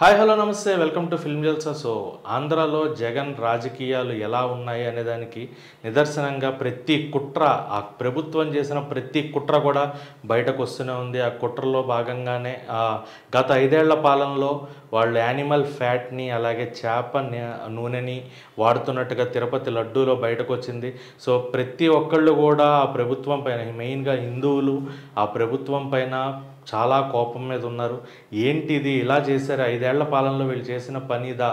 Hi hello నమస్తే welcome to film Jalsa. So ఆంధ్రాలో జగన్ రాజకీయాలు ఎలా ఉన్నాయి అనే దానికి నిదర్శనంగా ప్రతి కుట్ర ఆ ప్రభుత్వం చేసిన ప్రతి కుట్ర కూడా బయటకు వస్తూనే ఉంది. ఆ కుట్రలో భాగంగానే గత 5 ఏళ్ల పాలనలో వాళ్ళు యానిమల్ ఫ్యాట్ని అలాగే చేప నూనెని వాడుతున్నట్టుగా తిరుపతి లడ్డూలో బయటకు వచ్చింది. సో ప్రతి ఒక్కళ్ళు కూడా ఆ ప్రభుత్వం పైన, మెయిన్గా హిందువులు ఆ ప్రభుత్వం పైన చాలా కోపం మీద ఉన్నారు. ఏంటిది ఇలా చేశారు, 5 ఏళ్ల పాలనలో వీళ్ళు చేసిన పనిదా,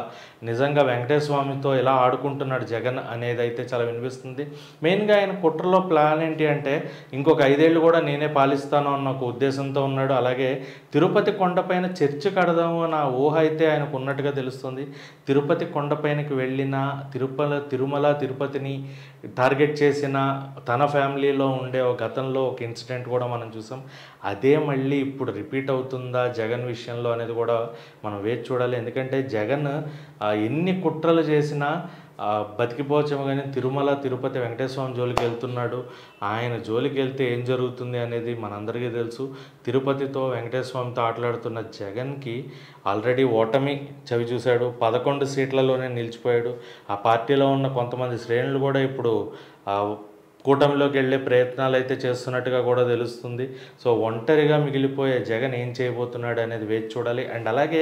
నిజంగా వెంకటేశ్వర స్వామితో ఎలా ఆడుకుంటున్నాడు జగన్ అనేది అయితే చాలా వినిపిస్తుంది. మెయిన్గా ఆయన కుట్రలో ప్లాన్ ఏంటి అంటే ఇంకొక 5 ఏళ్ళు కూడా నేనే పాలిస్తాను అన్న ఒక ఉద్దేశంతో ఉన్నాడు. అలాగే తిరుపతి కొండపైన చర్చి కడదాము అన్న ఊహ అయితే ఆయనకు ఉన్నట్టుగా తెలుస్తుంది. తిరుపతి కొండపైనకి వెళ్ళిన తిరుమల తిరుపతిని టార్గెట్ చేసిన తన ఫ్యామిలీలో ఉండే గతంలో ఒక ఇన్సిడెంట్ కూడా మనం చూసాం. అదే మళ్ళీ ఇప్పుడు రిపీట్ అవుతుందా జగన్ విషయంలో అనేది కూడా మనం వేచి చూడాలి. ఎందుకంటే జగన్ ఎన్ని కుట్రలు చేసినా బతికిపోవచ్చేమో కానీ తిరుమల తిరుపతి వెంకటేశ్వర స్వామి జోలికి వెళ్తున్నాడు. ఆయన జోలికి వెళ్తే ఏం జరుగుతుంది అనేది మనందరికీ తెలుసు. తిరుపతితో వెంకటేశ్వర స్వామితో ఆటలాడుతున్న జగన్కి ఆల్రెడీ ఓటమి చవి చూశాడు. 11 సీట్లలోనే నిలిచిపోయాడు. ఆ పార్టీలో ఉన్న కొంతమంది శ్రేణులు కూడా ఇప్పుడు కూటమిలోకి వెళ్ళే ప్రయత్నాలు అయితే చేస్తున్నట్టుగా కూడా తెలుస్తుంది. సో ఒంటరిగా మిగిలిపోయే జగన్ ఏం చేయబోతున్నాడు అనేది వేచి చూడాలి. అండ్ అలాగే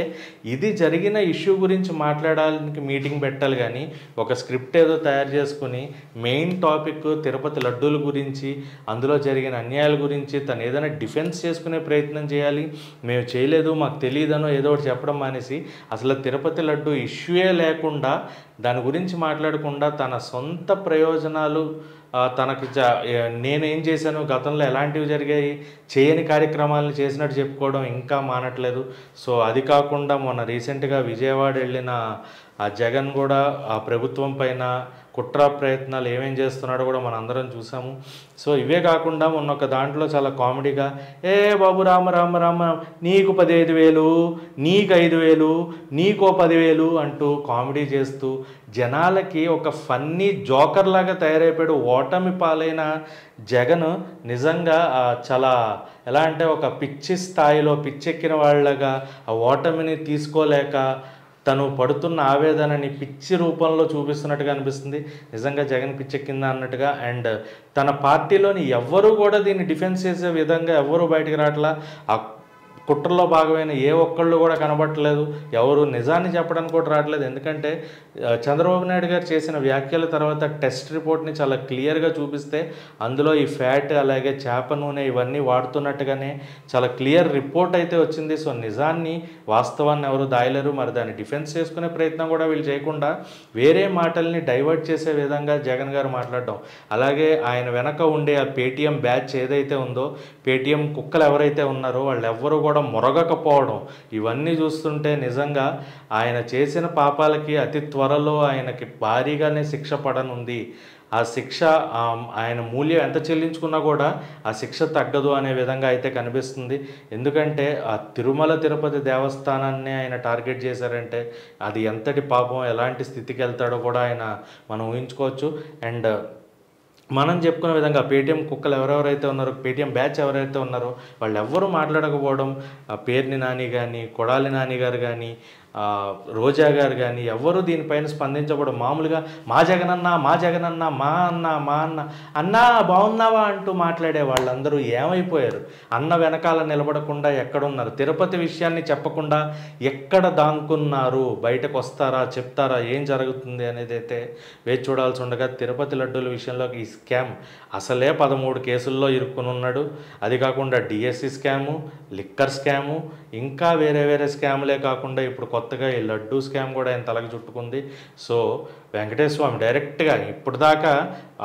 ఇది జరిగిన ఇష్యూ గురించి మాట్లాడడానికి మీటింగ్ పెట్టాలి కానీ ఒక స్క్రిప్ట్ ఏదో తయారు చేసుకుని మెయిన్ టాపిక్ తిరుపతి లడ్డూల గురించి, అందులో జరిగిన అన్యాయాల గురించి తను ఏదైనా డిఫెన్స్ చేసుకునే ప్రయత్నం చేయాలి. మేము చేయలేదు, మాకు తెలియదనో ఏదో ఒకటి చెప్పడం మానేసి అసలు తిరుపతి లడ్డు ఇష్యూయే లేకుండా దాని గురించి మాట్లాడకుండా తన సొంత ప్రయోజనాలు తనకి నేనేం చేశాను, గతంలో ఎలాంటివి జరిగాయి, చేయని కార్యక్రమాలను చేసినట్టు చెప్పుకోవడం ఇంకా మానట్లేదు. సో అది కాకుండా మొన్న రీసెంట్గా విజయవాడ వెళ్ళిన ఆ జగన్ కూడా ఆ ప్రభుత్వం పైన కుట్ర ప్రయత్నాలు ఏమేం చేస్తున్నాడో కూడా మనం అందరం చూసాము. సో ఇవే కాకుండా మొన్న ఒక దాంట్లో చాలా కామెడీగా బాబు రామ రామ రామ నీకు 15,000, నీకు 5,000, నీకో 10,000 అంటూ కామెడీ చేస్తూ జనాలకి ఒక ఫన్నీ జోకర్ లాగా తయారైపోయాడు. ఓటమి పాలైన జగన్ నిజంగా చాలా ఎలా అంటే ఒక పిచ్చి స్థాయిలో పిచ్చెక్కిన వాళ్ళగా ఆ ఓటమిని తీసుకోలేక తను పడుతున్న ఆవేదనని పిచ్చి రూపంలో చూపిస్తున్నట్టుగా అనిపిస్తుంది. నిజంగా జగన్ పిచ్చెక్కిందా అన్నట్టుగా. అండ్ తన పార్టీలోని ఎవ్వరూ కూడా దీన్ని డిఫెన్స్ చేసే విధంగా ఎవ్వరూ బయటకు రావట్లా. ఆ కుట్రలో భాగమైన ఏ ఒక్కళ్ళు కూడా కనబట్టలేదు. ఎవరు నిజాన్ని చెప్పడానికి కూడా రావట్లేదు. ఎందుకంటే చంద్రబాబు నాయుడు గారు చేసిన వ్యాఖ్యల తర్వాత టెస్ట్ రిపోర్ట్ని చాలా క్లియర్గా చూపిస్తే అందులో ఈ ఫ్యాట్ అలాగే చేప నూనె ఇవన్నీ వాడుతున్నట్టుగానే చాలా క్లియర్ రిపోర్ట్ అయితే వచ్చింది. సో నిజాన్ని వాస్తవాన్ని ఎవరు దాయలేరు. మరి దాన్ని డిఫెన్స్ చేసుకునే ప్రయత్నం కూడా వీళ్ళు చేయకుండా వేరే మాటల్ని డైవర్ట్ చేసే విధంగా జగన్ గారు మాట్లాడడం, అలాగే ఆయన వెనక ఉండే ఆ పేటీఎం బ్యాచ్ ఏదైతే ఉందో, పేటీఎం కుక్కలు ఎవరైతే ఉన్నారో వాళ్ళు ఎవ్వరూ కూడా మొరగకపోవడం, ఇవన్నీ చూస్తుంటే నిజంగా ఆయన చేసిన పాపాలకి అతి త్వరలో ఆయనకి భారీగానే శిక్ష పడనుంది. ఆ శిక్ష ఆయన మూల్యం ఎంత చెల్లించుకున్నా కూడా ఆ శిక్ష తగ్గదు అనే విధంగా అయితే కనిపిస్తుంది. ఎందుకంటే ఆ తిరుమల తిరుపతి దేవస్థానాన్ని ఆయన టార్గెట్ చేశారంటే అది ఎంతటి పాపం, ఎలాంటి స్థితికి వెళ్తాడో కూడా మనం ఊహించుకోవచ్చు. అండ్ మనం చెప్పుకునే విధంగా పేటీఎం కుక్కలు ఎవరెవరైతే ఉన్నారో, పేటీఎం బ్యాచ్ ఎవరైతే ఉన్నారో వాళ్ళు ఎవ్వరూ మాట్లాడకపోవడం, పేర్ని నాని కానీ, కొడాలి నాని గారు కానీ, రోజా గారు కానీ ఎవ్వరూ దీనిపైన స్పందించబడం, మామూలుగా మా జగనన్న మా జగనన్న మా అన్న మా అన్న అన్నా బాగున్నావా అంటూ మాట్లాడే వాళ్ళందరూ ఏమైపోయారు? అన్న వెనకాల నిలబడకుండా ఎక్కడున్నారు? తిరుపతి విషయాన్ని చెప్పకుండా ఎక్కడ దాంకున్నారు? బయటకు వస్తారా, చెప్తారా, ఏం జరుగుతుంది అనేది అయితే వేచి చూడాల్సి ఉండగా తిరుపతి లడ్డూల విషయంలో ఈ స్కామ్ అసలే 13 కేసుల్లో ఇరుక్కుని ఉన్నాడు. అది కాకుండా డిఎస్సి స్కాము, లిక్కర్ స్కాము, ఇంకా వేరే వేరే స్కాములే కాకుండా ఇప్పుడు కొత్తగా ఈ లడ్డూ స్కామ్ కూడా ఆయన తలకు చుట్టుకుంది. సో వెంకటేశ్వర స్వామి డైరెక్ట్గా ఇప్పుడు దాకా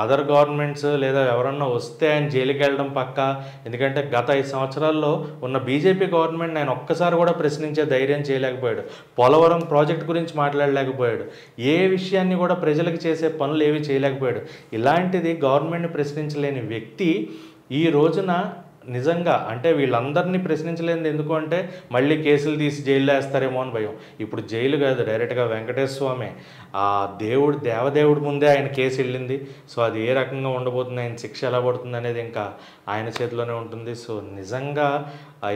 అదర్ గవర్నమెంట్స్ లేదా ఎవరన్నా వస్తే ఆయన జైలుకి వెళ్ళడం పక్క. ఎందుకంటే గత 5 సంవత్సరాల్లో ఉన్న బీజేపీ గవర్నమెంట్ ఆయన ఒక్కసారి కూడా ప్రశ్నించే ధైర్యం చేయలేకపోయాడు. పోలవరం ప్రాజెక్ట్ గురించి మాట్లాడలేకపోయాడు. ఏ విషయాన్ని కూడా ప్రజలకు చేసే పనులు ఏవి చేయలేకపోయాడు. ఇలాంటిది గవర్నమెంట్ని ప్రశ్నించలేని వ్యక్తి ఈ రోజున నిజంగా అంటే వీళ్ళందరినీ ప్రశ్నించలేనిది ఎందుకు అంటే మళ్ళీ కేసులు తీసి జైల్లో వేస్తారేమో అని భయం. ఇప్పుడు జైలు కాదు, డైరెక్ట్గా వెంకటేశ్వర స్వామి ఆ దేవుడు దేవదేవుడి ముందే ఆయన కేసు వెళ్ళింది. సో అది ఏ రకంగా ఉండబోతుంది, ఆయన శిక్ష ఎలా పడుతుంది అనేది ఇంకా ఆయన చేతిలోనే ఉంటుంది. సో నిజంగా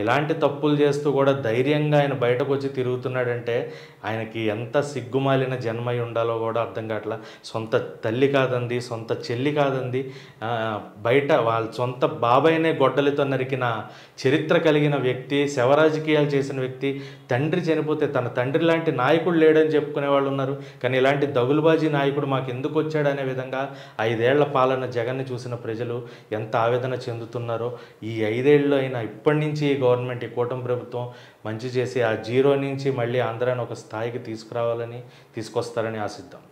ఇలాంటి తప్పులు చేస్తూ కూడా ధైర్యంగా ఆయన బయటకు వచ్చి తిరుగుతున్నాడంటే ఆయనకి ఎంత సిగ్గుమాలిన జన్మై ఉండాలో కూడా అర్థం కావట్లా. సొంత తల్లి కాదంది, సొంత చెల్లి కాదంది, బయట వాళ్ళ సొంత బాబాయినే గొడ్డలితో నరికిన చరిత్ర కలిగిన వ్యక్తి, శవరాజకీయాలు చేసిన వ్యక్తి, తండ్రి చనిపోతే తన తండ్రి లాంటి నాయకుడు లేడని చెప్పుకునే వాళ్ళు ఉన్నారు. కానీ ఇలాంటి దగులుబాజీ నాయకుడు మాకు ఎందుకు వచ్చాడనే విధంగా 5 ఏళ్ల పాలన జగన్ని చూసిన ప్రజలు ఎంత ఆవేదన చెందుతున్నారో. ఈ 5 ఏళ్ళు అయినా ఇప్పటి నుంచి ఈ గవర్నమెంట్, ఈ కూటమి ప్రభుత్వం మంచి చేసి ఆ జీరో నుంచి మళ్ళీ ఆంధ్రాని ఒక స్థాయికి తీసుకురావాలని, తీసుకొస్తారని ఆశిద్దాం.